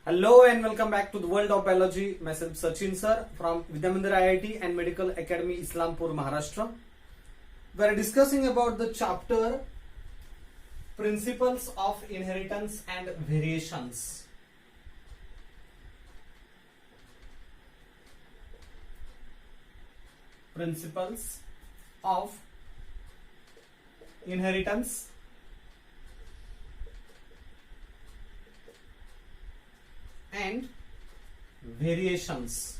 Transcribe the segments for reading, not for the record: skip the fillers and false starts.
Hello and welcome back to the world of biology. Myself Sachin sir from Vidya Mandir IIT and Medical Academy Islampur, Maharashtra. We are discussing about the chapter Principles of Inheritance and Variations. Principles of Inheritance and variations.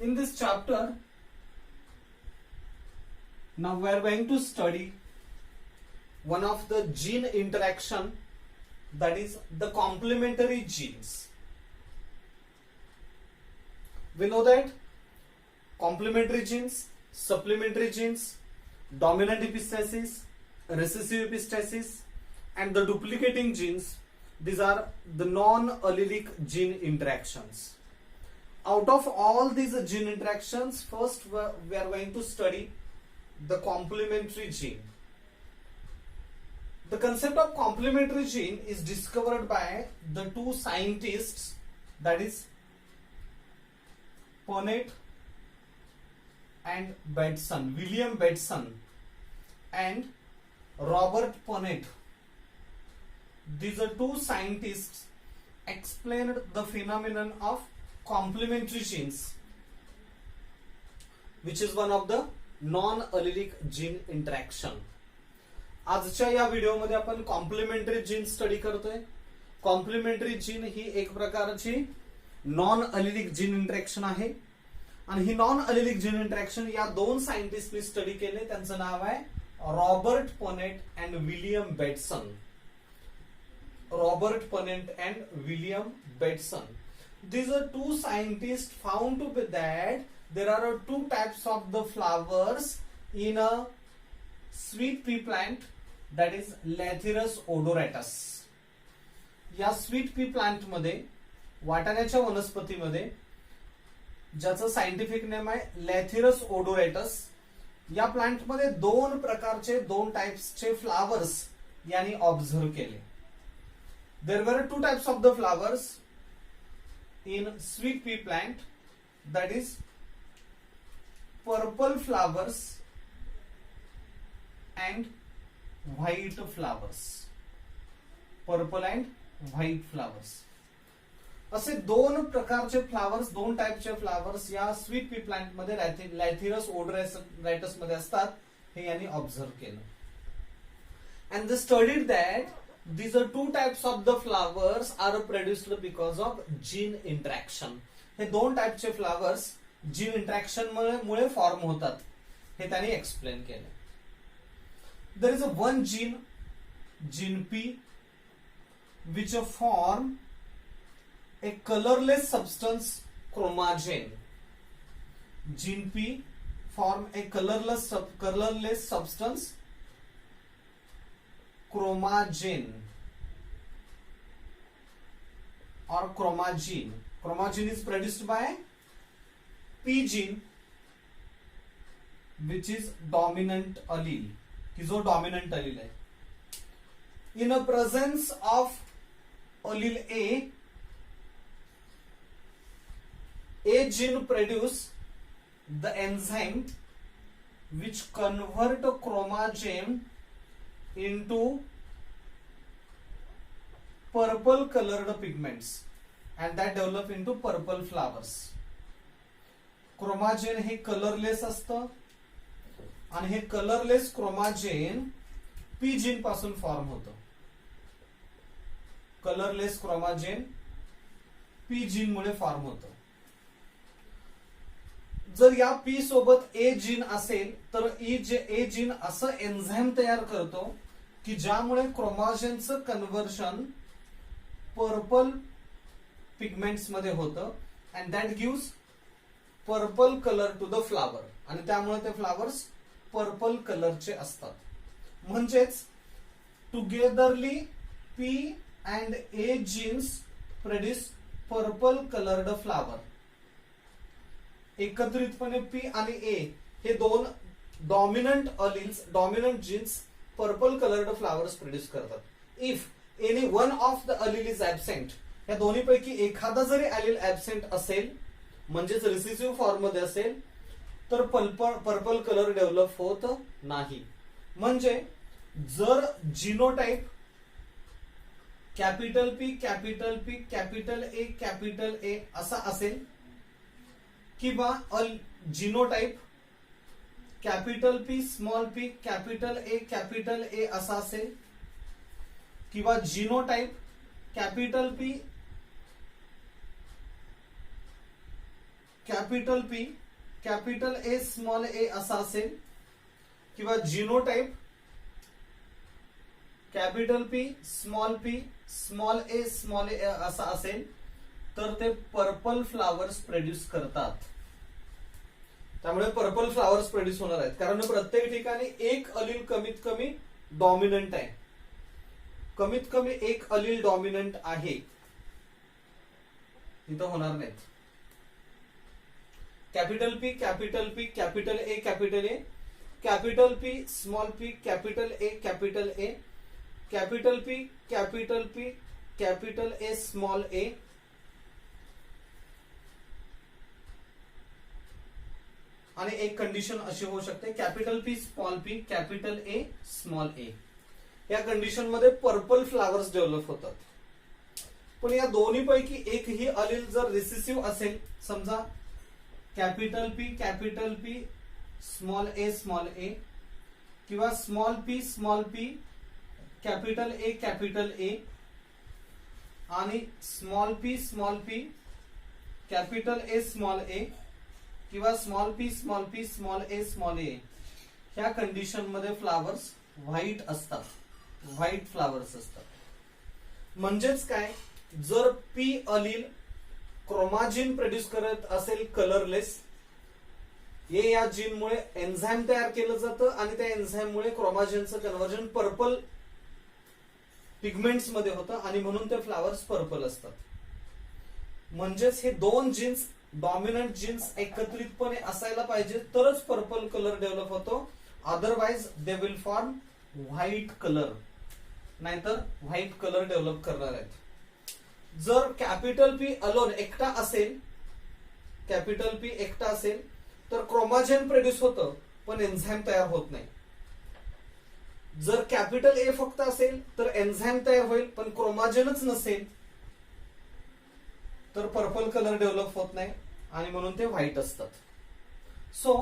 In this chapter, now we are going to study one of the gene interaction, that is the complementary genes. We know that complementary genes, supplementary genes, dominant epistasis, recessive epistasis, and the duplicating genes, these are the non-allelic gene interactions. Out of all these gene interactions, first we are going to study the complementary gene. The concept of complementary gene is discovered by the two scientists, that is Punnett and Bateson, William Bateson and Robert Punnett. These are two scientists explained the phenomenon of complementary genes, which is one of the non-allelic gene interaction. आजच्या या video मध्ये आपण complementary gene study करतोय. Complementary gene ही एक प्रकारची non अलिलिक gene interaction आहे आणि ही non अलिलिक gene interaction या दोन सायंटिस्टनी स्टडी केले. त्यांचं नाव आहे Robert Punnett and William Bateson. Robert Punnett and William Bateson. These are two scientists found to be that there are two types of the flowers in a sweet pea plant, that is Lathyrus odoratus. या sweet pea plant मध्ये, वाटाण्याच्या वनस्पतीमध्ये, ज्याचं scientific name आहे लॅथिरस ओडोरेटस, या plant मध्ये दोन प्रकारचे दोन टाइप्सचे फ्लावर्स यांनी ऑब्झर्व केले. There were two types of the flowers in sweet pea plant, that is purple flowers and white flowers. Purple and white flowers. असे दोन प्रकारचे फ्लावर्स, दोन टाइपचे फ्लावर्स या स्वीट पी प्लांट मध्ये लॅथिरस ओडोराटस मध्ये असतात, हे यांनी ऑब्झर्व केलं. And they studied that these are two types of the flowers are produced because of gene interaction. हे दोन टाइपचे फ्लावर्स जीन इंटरॅक्शन मुळे फॉर्म होतात, हे त्यांनी एक्सप्लेन केले. There is a one gene P, which form a colorless substance chromatin. Gene P form a colorless substance chromatin or chromagene. Chromagene is produced by P gene, which is dominant allele. कि जो dominant allele है. In a presence of allele A gene produce the enzyme which convert a chromatin into purple colored pigments and that develop into purple flowers. क्रोमाजेन हे colourless असतं आणि हे colourless क्रोमाजेन P gene पासून form होतं. Colourless क्रोमाजेन P gene मुळे form होतं. जर या पी सोबत ए जीन असेल तर ए जीन असं एन्झाइम तयार करतो की ज्यामुळे क्रोमाजेनचं कन्व्हर्शन पर्पल पिगमेंट्स मध्ये होतं and that gives purple colour to the flower, आणि त्यामुळे ते फ्लावर्स पर्पल कलरचे असतात. म्हणजेच togetherly P and A genes produce purple coloured flower. एकत्रितपणे पी आणि ए हे दोन dominant genes purple coloured flowers produce करतात. If any one of the allele is absent, या दोन्हीपैकी एखादा जरी अलील ऍबसेंट असेल म्हणजेच रिसेसिव्ह फॉर्म मध्ये असेल तर पर्पल कलर डेव्हलप होत नाही. म्हणजे जर genotype capital P capital P capital A असा असेल किंवा genotype capital P small p capital A असा असेल किंवा genotype capital P capital A small a असा असेल किंवा genotype capital P small a असा असेल तर ते पर्पल फ्लावर्स प्रोड्यूस करतात. त्यामुळे पर्पल फ्लावर्स प्रोड्यूस होणार आहेत कारण प्रत्येक ठिकाणी एक अलील कमीत कमी डॉमिनंट आहे. कमीत कमी एक अलील डॉमिनंट आहे, इथं होणार नाहीत. Capital P capital A capital P small p capital A capital P capital A small a आणि एक कंडिशन अशी होऊ शकते capital P small p capital A small a. या कंडिशन मध्ये पर्पल फ्लावर्स डेव्हलप होतात. पण या दोन्ही पैकी एकही अलील जर रिसेसिव्ह असेल, समजा कॅपिटल पी स्मॉल ए किंवा स्मॉल पी कॅपिटल ए आणि small p capital A small a किंवा स्मॉल पी स्मॉल ए ह्या कंडिशन मध्ये फ्लावर्स व्हाईट असतात, व्हाईट फ्लावर्स असतात. म्हणजेच काय, जर पी अलील क्रोमाजिन प्रोड्यूस करत असेल कलरलेस, हे या जीनमुळे एन्झाईम तयार केलं जातं आणि त्या एन्झाईममुळे क्रोमाजिनचं कन्व्हर्जन पर्पल पिगमेंट्स मध्ये होतं आणि म्हणून ते फ्लावर्स पर्पल असतात. म्हणजेच हे दोन जीन्स डॉमिनंट जीन्स एकत्रितपणे असायला पाहिजे तरच पर्पल कलर डेव्हलप होतो. Otherwise they will form white colour, नाहीतर व्हाईट कलर डेव्हलप करणार आहेत. जर कॅपिटल पी अलोन एकटा असेल तर क्रोमाजिन प्रोड्यूस होतं पण एन्झाईम तयार होत नाही. जर कॅपिटल ए फक्त असेल तर एन्झाईम तयार होईल पण क्रोमाजिनच नसेल तर पर्पल कलर डेव्हलप होत नाही आणि म्हणून ते व्हाईट असतात. So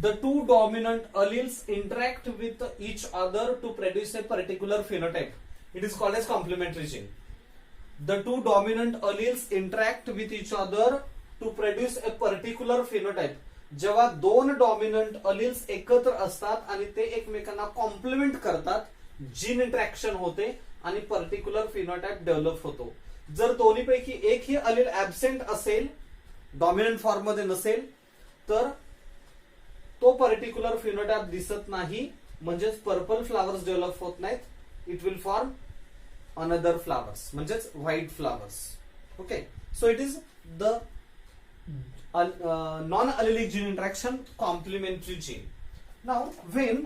the two dominant alleles interact with each other to produce a particular phenotype. It is called as complementary gene. The two dominant alleles interact with each other to produce a particular phenotype. जेव्हा दोन dominant alleles एकत्र असतात आणि ते एकमेकांना complement करतात, gene interaction होते आणि पर्टिक्युलर फिनोटाइप डेव्हलप होतो. जर दोन्हीपैकी एकही अलील ऍबसेंट असेल, डॉमिनंट फॉर्म मध्ये नसेल, तर तो पर्टिक्युलर फिनोटाइप दिसत नाही, म्हणजेच पर्पल फ्लावर्स डेव्हलप होत नाहीत. It will form another flowers, म्हणजेच white flowers. Okay, so it is the non-allelic gene interaction, complementary gene. Now when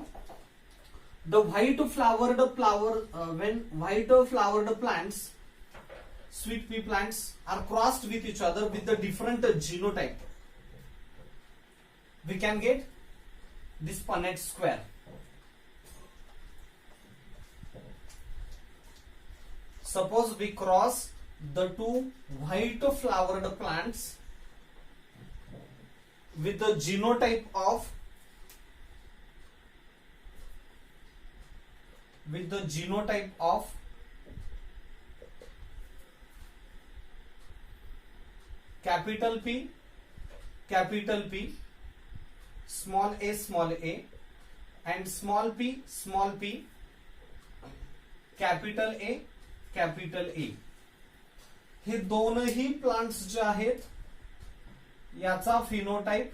the white flowered plants, sweet pea plants, are crossed with each other with the different genotype, we can get this Punnett square. Suppose we cross the two white flowered plants with the genotype of capital P, small a, and small p, capital A, capital ए. हे दोनही plants जे आहेत याचा phenotype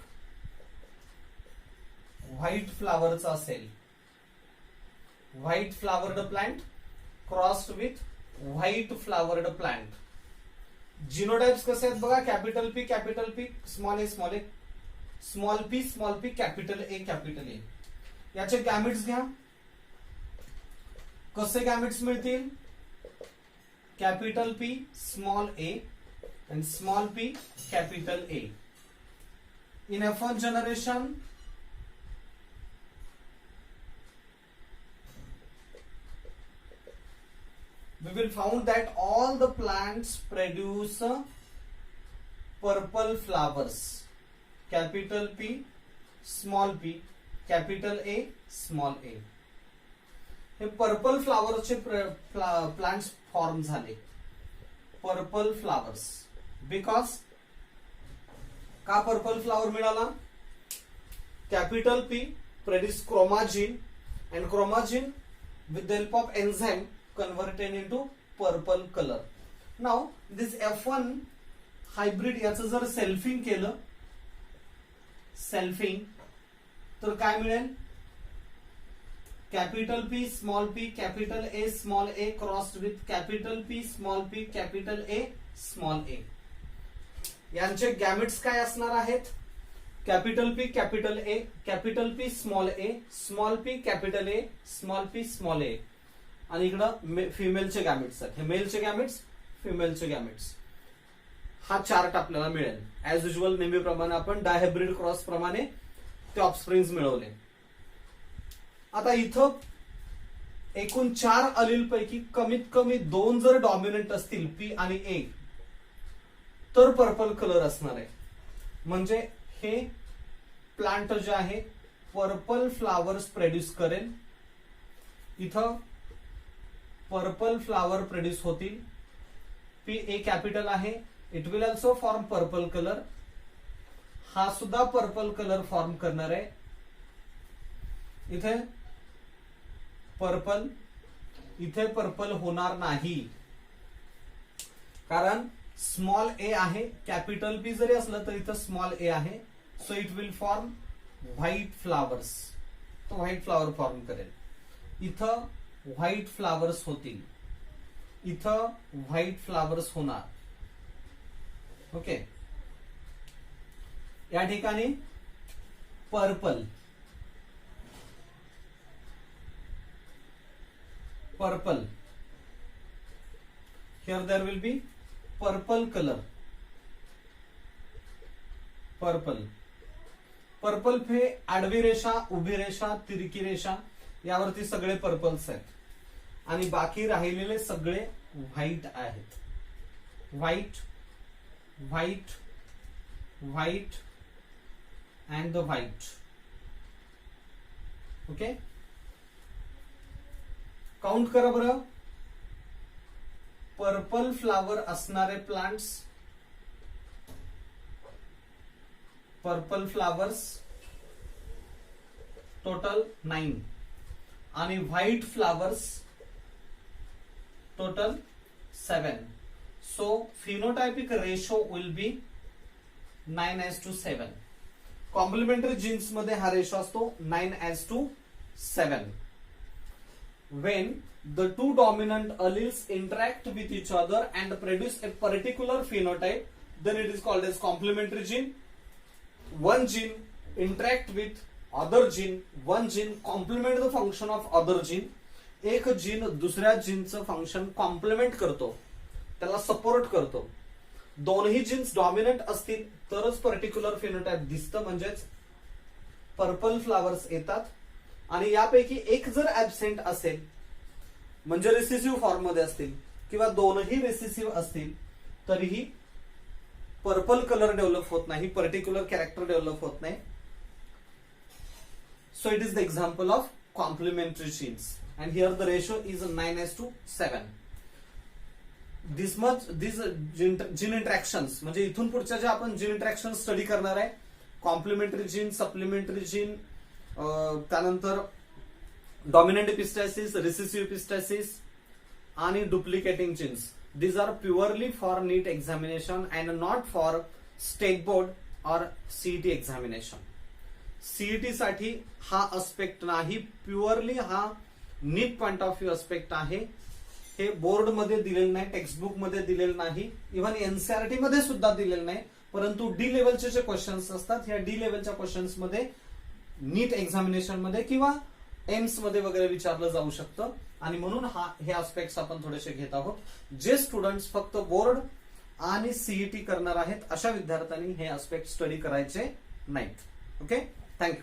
white फ्लावरचा असेल. White flowered plant crossed with white flowered plant. जिनोटाइप्स कसे आहेत बघा, capital P small a, small p capital ए. याचे गॅमिट्स घ्या. कसे गॅमिट्स मिळतील? Capital P small A and small p capital A. In F1 generation, we will found that all the plants produce purple flowers. Capital P, small p, capital A, small a. हे purple फ्लावरचे plants form झाले. Purple flowers because का purple flower मिळाला? Capital P produce chromogen and chromogen with the help of enzyme converted into purple colour. Now this F1 hybrid याचं जर selfing केलं, selfing, तर काय मिळेल? Capital P small p capital A small a crossed with capital P small p capital A small a. यांचे gametes काय असणार आहेत? Capital P capital A capital P small a small p capital A small p small a. आणि इकडं फिमेलचे गॅमिट्स आहेत. हे मेलचे गॅमिट्स, फिमेलचे गॅमिट्स. हा chart आपल्याला मिळेल. ऍज युजल नेहमीप्रमाणे आपण डायहायब्रिड क्रॉस प्रमाणे ते ऑफस्प्रिंग्स मिळवले. आता इथं एकूण 4 अलील पैकी कमीत कमी 2 जर डॉमिनंट असतील पी आणि ए तर पर्पल कलर असणार आहे. म्हणजे हे प्लांट जे आहे पर्पल फ्लावर्स प्रोड्यूस करेल. इथं पर्पल फ्लावर प्रोड्यूस होतील. पी ए कॅपिटल आहे. It will also form purple colour. हा सुद्धा पर्पल कलर फॉर्म करणार आहे. इथे पर्पल, इथे पर्पल होणार नाही कारण स्मॉल ए आहे. कॅपिटल पी जरी असलं तर इथं स्मॉल ए आहे. So it will form white flowers. तो व्हाईट फ्लावर फॉर्म करेल. इथं व्हाईट फ्लावर्स होतील. इथं व्हाईट फ्लावर्स होणार. ओके. या ठिकाणी purple, purple, here there will be purple color. Purple, purple हे आडवी रेषा, उभी रेषा, तिरकी रेषा यावरती सगळे पर्पल्स आहेत. आणि बाकी राहिलेले सगळे व्हाईट आहेत. White, white, white and the white. Okay. Count करा बरं. पर्पल फ्लावर असणारे प्लांट्स, पर्पल फ्लावर्स टोटल 9 आणि white flowers total 7. So phenotypic ratio will be 9:7. Complementary genes मध्ये हा रेशो असतो 9:7. When the two dominant alleles interact with each other and produce a particular phenotype, then it is called as complementary gene. One gene interact with other gene, one gene complement the function of other gene. एक gene दुसऱ्या जीनचं function complement करतो, त्याला support करतो. दोन्ही jeans dominant असतील तरच particular phenotype दिसतं, म्हणजेच पर्पल फ्लावर्स येतात. आणि यापैकी एक जर ऍबसेंट असेल म्हणजे रिसेसिव्ह फॉर्म मध्ये असतील किंवा दोनही रिसेसिव्ह असतील तरीही पर्पल कलर डेव्हलप होत नाही, पर्टिक्युलर कॅरेक्टर डेव्हलप होत नाही. So it is the example of complementary genes and here the ratio is 9:7. This gene interactions म्हणजे इथून पुढच्या ज्या आपण जीन इंटरॅक्शन स्टडी करणार आहे, कॉम्प्लिमेंटरी जीन, सप्लिमेंटरी जीन, त्यानंतर डॉमिनंट एपिस्टॅसिस, रिसेसिव्ह एपिस्टॅसिस आणि duplicating genes. These are purely for NEET examination and not for state board or CET examination. CET साठी हा अस्पेक्ट नाही, प्युअरली हा NEET point of view aspect आहे. हे board मध्ये दिलेलं नाही, टेक्स्टबुक मध्ये दिलेलं नाही, इव्हन एनसीईआरटी मध्ये सुद्धा दिलेलं नाही. परंतु डी लेवलचे जे क्वेश्चन्स असतात, ह्या डी लेवलच्या क्वेश्चन्स मध्ये नीट एक्झामिनेशन मध्ये किंवा एम्स मध्ये वगैरे विचारलं जाऊ शकतं. आणि म्हणून हे आस्पेक्ट्स आपण थोडेसे घेत आहोत. जे स्टुडंट्स फक्त बोर्ड आणि सीईटी करणार आहेत अशा विद्यार्थ्यांनी हे आस्पेक्ट स्टडी करायचे नाहीत. Okay, thank you.